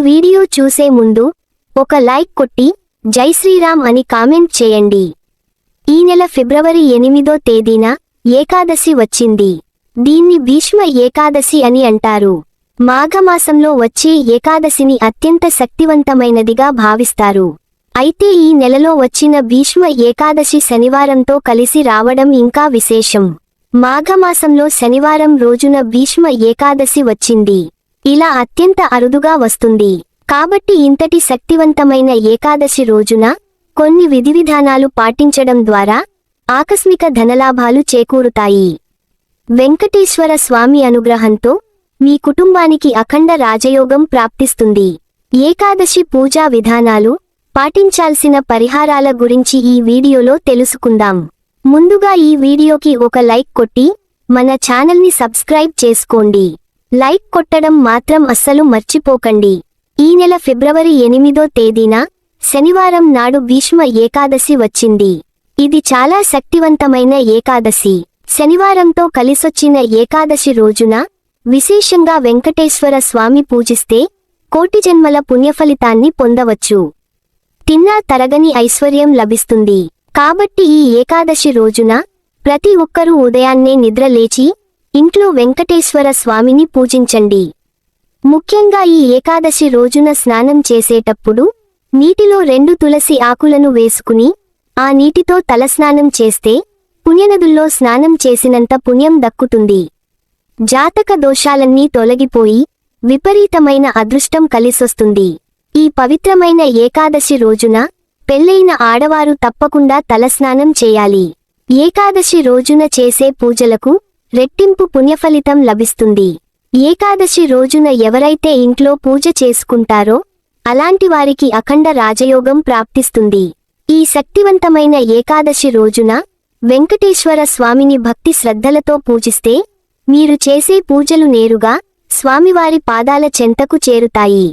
Video చూసే ముందు ఒక లైక్ కొట్టి జై శ్రీరామ్ అని కామెంట్ చేయండి. ఈ నెల ఫిబ్రవరి 8వ తేదీన ఏకాదశి వచ్చింది. దీన్ని భీష్మ ఏకాదశి అని అంటారు. మాఘమాసంలో వచ్చే ఏకాదశిని అత్యంత శక్తివంతమైనదిగా భావిస్తారు. అయితే ఈ నెలలో వచ్చిన భీష్మ ఏకాదశి శనివారంతో కలిసి రావడం ఇంకా విశేషం. మాఘమాసంలో శనివారం రోజున భీష్మ ఏకాదశి వచ్చింది. ఇలా అత్యంత అరుదుగా వస్తుంది. కాబట్టి ఇంతటి శక్తివంతమైన ఏకాదశి రోజున కొన్ని విధివిధానాలు పాటించడం ద్వారా ఆకస్మిక ధనలాభాలు చేకూరుతాయి. వెంకటేశ్వర స్వామి అనుగ్రహంతో మీ కుటుంబానికి అఖండ రాజయోగం ప్రాప్తిస్తుంది. ఏకాదశి పూజా విధానాలు, పాటించాల్సిన పరిహారాల గురించి ఈ వీడియోలో తెలుసుకుందాం. ముందుగా ఈ వీడియోకి ఒక లైక్ కొట్టి మన ఛానల్ని సబ్స్క్రైబ్ చేసుకోండి. లైక్ కొట్టడం మాత్రం అస్సలు మర్చిపోకండి. ఈ నెల ఫిబ్రవరి 8వ తేదీన శనివారం నాడు భీష్మ ఏకాదశి వచ్చింది. ఇది చాలా శక్తివంతమైన ఏకాదశి. శనివారంతో కలిసొచ్చిన ఏకాదశి రోజున విశేషంగా వెంకటేశ్వర స్వామి పూజిస్తే కోటి జన్మల పుణ్యఫలితాన్ని పొందవచ్చు. తిన్నా తరగని ఐశ్వర్యం లభిస్తుంది. కాబట్టి ఈ ఏకాదశి రోజున ప్రతి ఒక్కరూ ఉదయాన్నే నిద్ర లేచి ఇంట్లో వెంకటేశ్వర స్వామిని పూజించండి. ముఖ్యంగా ఈ ఏకాదశి రోజున స్నానం చేసేటప్పుడు నీటిలో 2 తులసి ఆకులను వేసుకుని ఆ నీటితో తలస్నానం చేస్తే పుణ్యనదుల్లో స్నానం చేసినంత పుణ్యం దక్కుతుంది. జాతక దోషాలన్నీ తొలగిపోయి విపరీతమైన అదృష్టం కలిసొస్తుంది. ఈ పవిత్రమైన ఏకాదశి రోజున పెళ్లైన ఆడవారు తప్పకుండా తలస్నానం చేయాలి. ఏకాదశి రోజున చేసే పూజలకు రెట్టింపు పుణ్యఫలితం లభిస్తుంది. ఏకాదశి రోజున ఎవరైతే ఇంట్లో పూజ చేసుకుంటారో అలాంటి వారికి అఖండ రాజయోగం ప్రాప్తిస్తుంది. ఈ శక్తివంతమైన ఏకాదశి రోజున వెంకటేశ్వర స్వామిని భక్తి శ్రద్ధలతో పూజిస్తే మీరు చేసే పూజలు నేరుగా స్వామివారి పాదాల చెంతకు చేరుతాయి.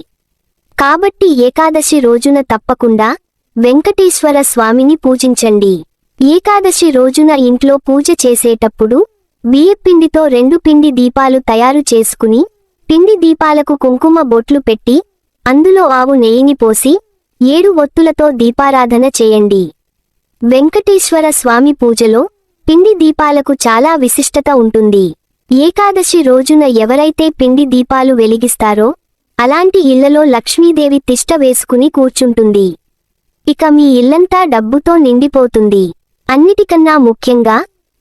కాబట్టి ఏకాదశి రోజున తప్పకుండా వెంకటేశ్వర స్వామిని పూజించండి. ఏకాదశి రోజున ఇంట్లో పూజ చేసేటప్పుడు బియ్యపిండితో 2 పిండి దీపాలు తయారు చేసుకుని పిండి దీపాలకు కుంకుమ బొట్లు పెట్టి అందులో ఆవు నెయ్యిని పోసి 7 ఒత్తులతో దీపారాధన చేయండి. వెంకటేశ్వర స్వామి పూజలో పిండి దీపాలకు చాలా విశిష్టత ఉంటుంది. ఏకాదశి రోజున ఎవరైతే పిండి దీపాలు వెలిగిస్తారో అలాంటి ఇళ్లలో లక్ష్మీదేవి తిష్ట వేసుకుని కూర్చుంటుంది. ఇక మీ ఇల్లంతా డబ్బుతో నిండిపోతుంది. అన్నిటికన్నా ముఖ్యంగా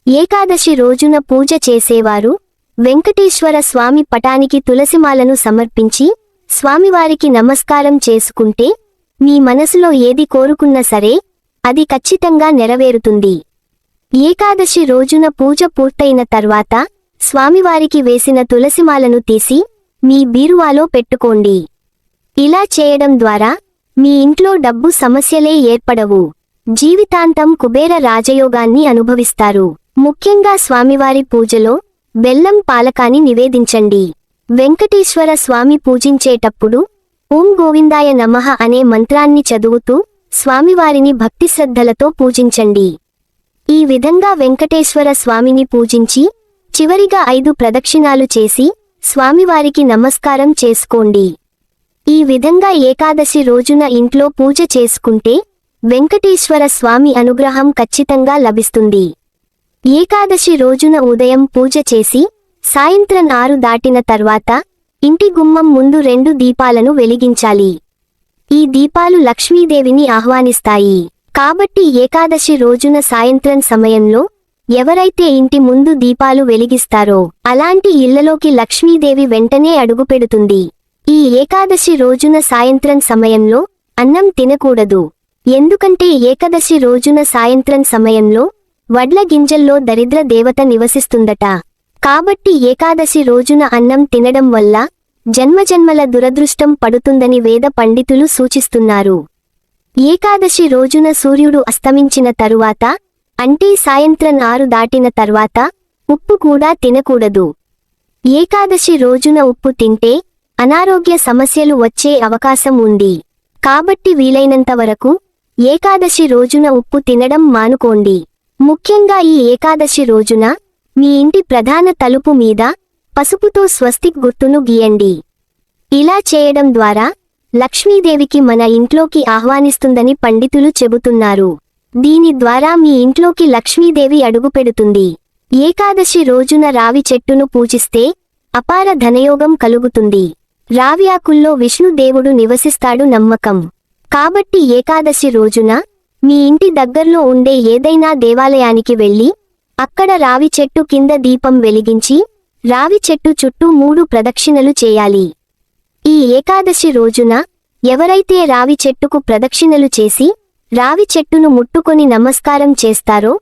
ఏకాదశి రోజున పూజ చేసేవారు వెంకటేశ్వర స్వామి పటానికి తులసిమాలను సమర్పించి స్వామివారికి నమస్కారం చేసుకుంటే మీ మనసులో ఏది కోరుకున్నా సరే అది ఖచ్చితంగా నెరవేరుతుంది. ఏకాదశి రోజున పూజ పూర్తయిన తర్వాత స్వామివారికి వేసిన తులసిమాలను తీసి మీ బీరువాలో పెట్టుకోండి. ఇలా చేయడం ద్వారా మీ ఇంట్లో డబ్బు సమస్యలే ఏర్పడవు. జీవితాంతం కుబేర రాజయోగాన్ని అనుభవిస్తారు. ముఖ్యంగా స్వామివారి పూజలో బెల్లం పాలకాన్ని నివేదించండి. వెంకటేశ్వర స్వామి పూజించేటప్పుడు ఓం గోవిందాయ నమః అనే మంత్రాన్ని చదువుతూ స్వామివారిని భక్తిశ్రద్ధలతో పూజించండి. ఈ విధంగా వెంకటేశ్వర స్వామిని పూజించి చివరిగా 5 ప్రదక్షిణాలు చేసి స్వామివారికి నమస్కారం చేసుకోండి. ఈ విధంగా ఏకాదశి రోజున ఇంట్లో పూజ చేసుకుంటే వెంకటేశ్వర స్వామి అనుగ్రహం ఖచ్చితంగా లభిస్తుంది. ఏకాదశి రోజున ఉదయం పూజ చేసి సాయంత్రం 6 దాటిన తర్వాత ఇంటి గుమ్మం ముందు 2 దీపాలను వెలిగించాలి. ఈ దీపాలు లక్ష్మీదేవిని ఆహ్వానిస్తాయి. కాబట్టి ఏకాదశి రోజున సాయంత్రం సమయంలో ఎవరైతే ఇంటి ముందు దీపాలు వెలిగిస్తారో అలాంటి ఇళ్లలోకి లక్ష్మీదేవి వెంటనే అడుగుపెడుతుంది. ఈ ఏకాదశి రోజున సాయంత్రం సమయంలో అన్నం తినకూడదు. ఎందుకంటే ఏకాదశి రోజున సాయంత్రం సమయంలో వడ్ల గింజల్లో దరిద్ర దేవత నివసిస్తుందట. కాబట్టి ఏకాదశి రోజున అన్నం తినడం వల్ల జన్మజన్మల దురదృష్టం పడుతుందని వేద పండితులు సూచిస్తున్నారు. ఏకాదశి రోజున సూర్యుడు అస్తమించిన తరువాత అంటే సాయంత్రం 6 దాటిన తర్వాత ఉప్పు కూడా తినకూడదు. ఏకాదశి రోజున ఉప్పు తింటే అనారోగ్య సమస్యలు వచ్చే అవకాశం ఉంది. కాబట్టి వీలైనంత వరకు ఏకాదశి రోజున ఉప్పు తినడం మానుకోండి. ముఖ్యంగా ఈ ఏకాదశి రోజున మీ ఇంటి ప్రధాన తలుపు మీద పసుపుతో స్వస్తిక్ గుర్తును గీయండి. ఇలా చేయడం ద్వారా లక్ష్మీదేవికి మన ఇంట్లోకి ఆహ్వానిస్తుందని పండితులు చెబుతున్నారు. దీని ద్వారా మీ ఇంట్లోకి లక్ష్మీదేవి అడుగుపెడుతుంది. ఏకాదశి రోజున రావి చెట్టును పూజిస్తే అపార ధనయోగం కలుగుతుంది. రావి ఆకుల్లో విష్ణుదేవుడు నివసిస్తాడు నమ్మకం. కాబట్టి ఏకాదశి రోజున మీ ఇంటి దగ్గర్లో ఉండే ఏదైనా దేవాలయానికి వెళ్ళి అక్కడ రావి చెట్టు కింద దీపం వెలిగించి రావి చెట్టు చుట్టూ 3 ప్రదక్షిణలు చేయాలి. ఈ ఏకాదశి రోజున ఎవరైతే రావి చెట్టుకు ప్రదక్షిణలు చేసి రావి చెట్టును ముట్టుకొని నమస్కారం చేస్తారో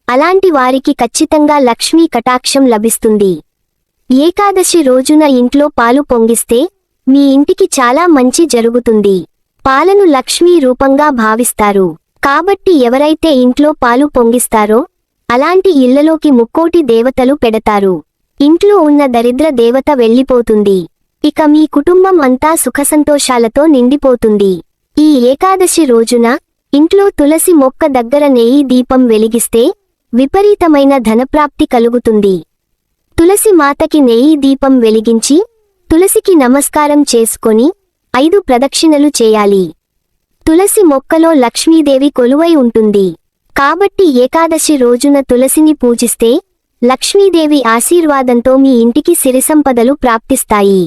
అలాంటి వారికి ఖచ్చితంగా లక్ష్మీ కటాక్షం లభిస్తుంది. ఏకాదశి రోజున ఇంట్లో పాలు పొంగిస్తే మీ ఇంటికి చాలా మంచి జరుగుతుంది. పాలను లక్ష్మీ రూపంగా భావిస్తారు. కాబట్టి ఎవరైతే ఇంట్లో పాలు పొంగిస్తారో అలాంటి ఇళ్లలోకి ముక్కోటి దేవతలు పెడతారు. ఇంట్లో ఉన్న దరిద్ర దేవత వెళ్ళిపోతుంది. ఇక మీ కుటుంబం అంతా సుఖసంతోషాలతో నిండిపోతుంది. ఈ ఏకాదశి రోజున ఇంట్లో తులసి మొక్క దగ్గర నెయ్యి దీపం వెలిగిస్తే విపరీతమైన ధనప్రాప్తి కలుగుతుంది. తులసి మాతకి నెయ్యి దీపం వెలిగించి తులసికి నమస్కారం చేసుకొని 5 ప్రదక్షిణలు చేయాలి. తులసి మొక్కలో లక్ష్మీదేవి కొలువై ఉంటుంది. కాబట్టి ఏకాదశి రోజున తులసిని పూజిస్తే లక్ష్మీదేవి ఆశీర్వాదంతో మీ ఇంటికి సిరిసంపదలు ప్రాప్తిస్తాయి.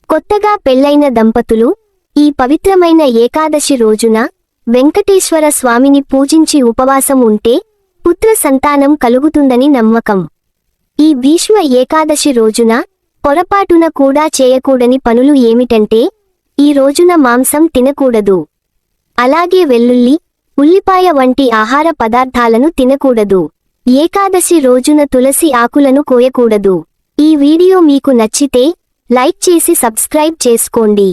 కొత్తగా పెళ్లైన దంపతులు ఈ పవిత్రమైన ఏకాదశి రోజున వెంకటేశ్వర స్వామిని పూజించి ఉపవాసం ఉంటే పుత్ర సంతానం కలుగుతుందని నమ్మకం. ఈ భీష్మ ఏకాదశి రోజున పొరపాటున కూడా చేయకూడని పనులు ఏమిటంటే ఈ రోజున మాంసం తినకూడదు. అలాగే వెల్లుల్లి, ఉల్లిపాయ వంటి ఆహార పదార్థాలను తినకూడదు. ఏకాదశి రోజున తులసి ఆకులను కోయకూడదు. ఈ వీడియో మీకు నచ్చితే లైక్ చేసి సబ్స్క్రైబ్ చేసుకోండి.